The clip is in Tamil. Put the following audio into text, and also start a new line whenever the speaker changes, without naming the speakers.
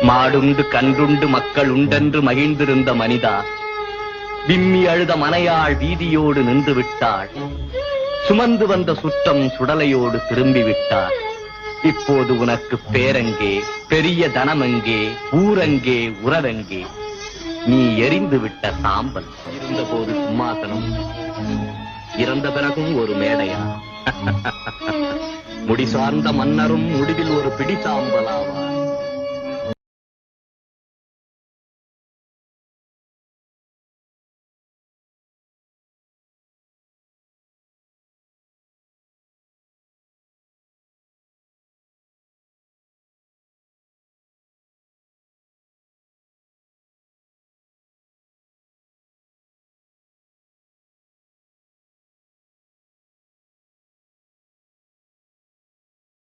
மாடுண்டு கன்றுண்டு மக்கள் உண்டென்று மகிழ்ந்திருந்த மனிதா, விம்மி அழுத மனையாள் வீதியோடு நின்று விட்டாள். சுமந்து வந்த சுற்றம் சுடலையோடு திரும்பி விட்டாள். இப்போது உனக்கு பேரங்கே, பெரிய தனமெங்கே, ஊரங்கே, உறவெங்கே? நீ எரிந்து விட்ட சாம்பல். இருந்தபோது சிம்மாசனம், இறந்த பிறகும் ஒரு மேடையா? முடி சார்ந்த மன்னரும் முடிவில் ஒரு பிடி சாம்பலாவார்.